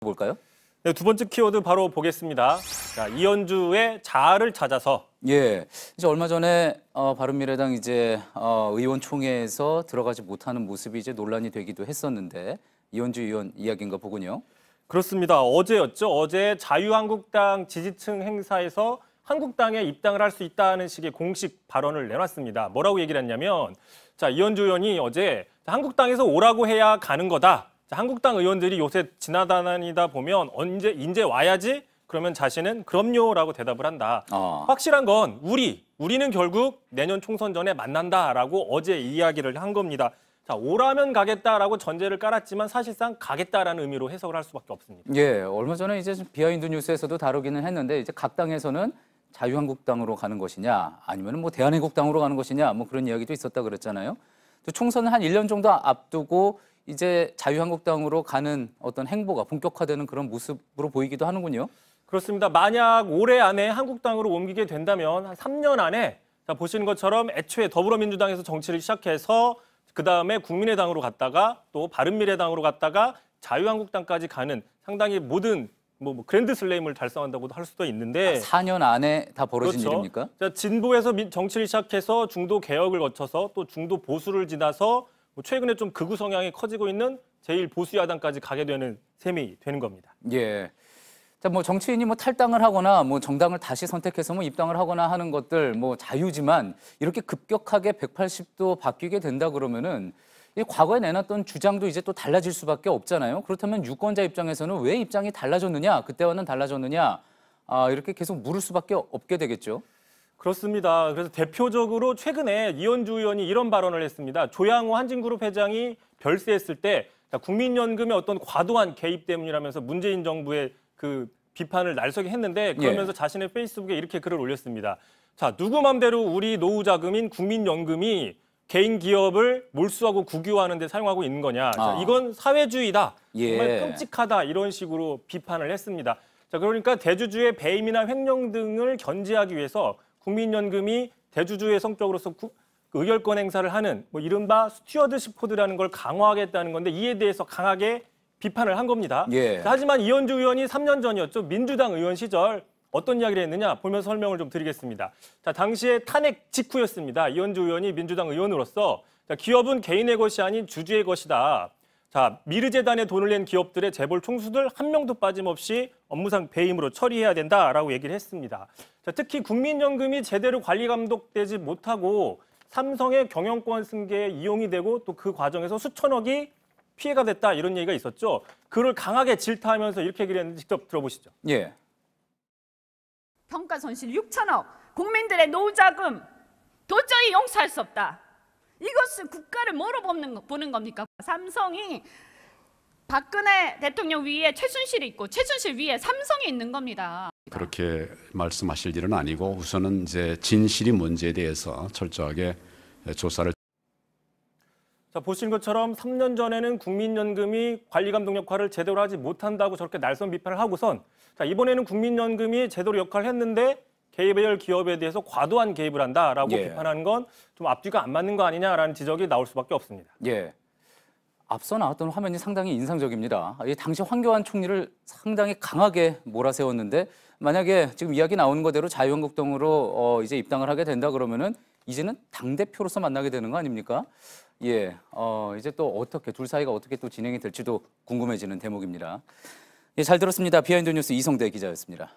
볼까요? 네, 두 번째 키워드 바로 보겠습니다. 자, 이현주의 자아를 찾아서. 예, 이제 얼마 전에 바른미래당 이제 의원총회에서 들어가지 못하는 모습이 이제 논란이 되기도 했었는데 이현주 의원 이야기인가 보군요. 그렇습니다. 어제였죠. 어제 자유한국당 지지층 행사에서 한국당에 입당을 할 수 있다는 식의 공식 발언을 내놨습니다. 뭐라고 얘기를 했냐면, 자, 이현주 의원이 어제 한국당에서 오라고 해야 가는 거다. 자, 한국당 의원들이 요새 지나다니다 보면 이제 와야지? 그러면 자신은 그럼요라고 대답을 한다. 확실한 건 우리는 결국 내년 총선 전에 만난다라고 어제 이야기를 한 겁니다. 자, 오라면 가겠다라고 전제를 깔았지만 사실상 가겠다라는 의미로 해석을 할 수밖에 없습니다. 예, 얼마 전에 이제 비하인드 뉴스에서도 다루기는 했는데 이제 각 당에서는 자유한국당으로 가는 것이냐 아니면 뭐 대한민국당으로 가는 것이냐 뭐 그런 이야기도 있었다 그랬잖아요. 또 총선은 한 1년 정도 앞두고 이제 자유한국당으로 가는 어떤 행보가 본격화되는 그런 모습으로 보이기도 하는군요. 그렇습니다. 만약 올해 안에 한국당으로 옮기게 된다면 한 3년 안에 자, 보시는 것처럼 애초에 더불어민주당에서 정치를 시작해서 그다음에 국민의당으로 갔다가 또 바른미래당으로 갔다가 자유한국당까지 가는 상당히 모든 그랜드 슬램을 달성한다고도 할 수도 있는데 4년 안에 다 벌어진 그렇죠. 일입니까? 자, 진보에서 정치를 시작해서 중도 개혁을 거쳐서 또 중도 보수를 지나서 최근에 좀 극우 성향이 커지고 있는 제1보수야당까지 가게 되는 셈이 되는 겁니다. 예. 자, 뭐 정치인이 뭐 탈당을 하거나 뭐 정당을 다시 선택해서 뭐 입당을 하거나 하는 것들 뭐 자유지만 이렇게 급격하게 180도 바뀌게 된다 그러면은 이 과거에 내놨던 주장도 이제 또 달라질 수밖에 없잖아요. 그렇다면 유권자 입장에서는 왜 입장이 달라졌느냐, 그때와는 달라졌느냐, 이렇게 계속 물을 수밖에 없게 되겠죠. 그렇습니다. 그래서 대표적으로 최근에 이현주 의원이 이런 발언을 했습니다. 조양호 한진그룹 회장이 별세했을 때 국민연금의 어떤 과도한 개입 때문이라면서 문재인 정부의 그 비판을 날서게 했는데 그러면서 자신의 페이스북에 이렇게 글을 올렸습니다. 자, 누구 맘대로 우리 노후 자금인 국민연금이 개인 기업을 몰수하고 국유화하는 데 사용하고 있는 거냐. 자, 이건 사회주의다. 정말 끔찍하다. 이런 식으로 비판을 했습니다. 자, 그러니까 대주주의 배임이나 횡령 등을 견제하기 위해서 국민연금이 대주주의 성격으로서 의결권 행사를 하는 이른바 스튜어드십 코드라는 걸 강화하겠다는 건데 이에 대해서 강하게 비판을 한 겁니다. 자, 하지만 이현주 의원이 3년 전이었죠. 민주당 의원 시절 어떤 이야기를 했느냐 보면서 설명을 좀 드리겠습니다. 자, 당시에 탄핵 직후였습니다. 이현주 의원이 민주당 의원으로서 자, 기업은 개인의 것이 아닌 주주의 것이다. 자, 미르재단에 돈을 낸 기업들의 재벌 총수들 한 명도 빠짐없이 업무상 배임으로 처리해야 된다라고 얘기를 했습니다. 자, 특히 국민연금이 제대로 관리 감독되지 못하고 삼성의 경영권 승계에 이용이 되고 또 그 과정에서 수천억이 피해가 됐다 이런 얘기가 있었죠. 그걸 강하게 질타하면서 이렇게 얘기를 했는데 직접 들어보시죠. 예. 평가 손실 6천억, 국민들의 노후자금 도저히 용서할 수 없다. 이것을 국가를 뭐로 보는 겁니까? 삼성이 박근혜 대통령 위에 최순실이 있고 최순실 위에 삼성이 있는 겁니다. 그렇게 말씀하실 일은 아니고 우선은 이제 진실이 문제에 대해서 철저하게 조사를. 자, 보신 것처럼 3년 전에는 국민연금이 관리감독 역할을 제대로 하지 못한다고 저렇게 날선 비판을 하고선 자, 이번에는 국민연금이 제대로 역할을 했는데 개별 기업에 대해서 과도한 개입을 한다라고 비판하는 건 좀 앞뒤가 안 맞는 거 아니냐라는 지적이 나올 수밖에 없습니다. 예. 앞서 나왔던 화면이 상당히 인상적입니다. 당시 황교안 총리를 상당히 강하게 몰아세웠는데 만약에 지금 이야기 나오는 거대로 자유한국당으로 이제 입당을 하게 된다 그러면은 이제는 당대표로서 만나게 되는 거 아닙니까? 예, 이제 또 어떻게 둘 사이가 어떻게 또 진행이 될지도 궁금해지는 대목입니다. 예, 잘 들었습니다. 비하인드 뉴스 이성대 기자였습니다.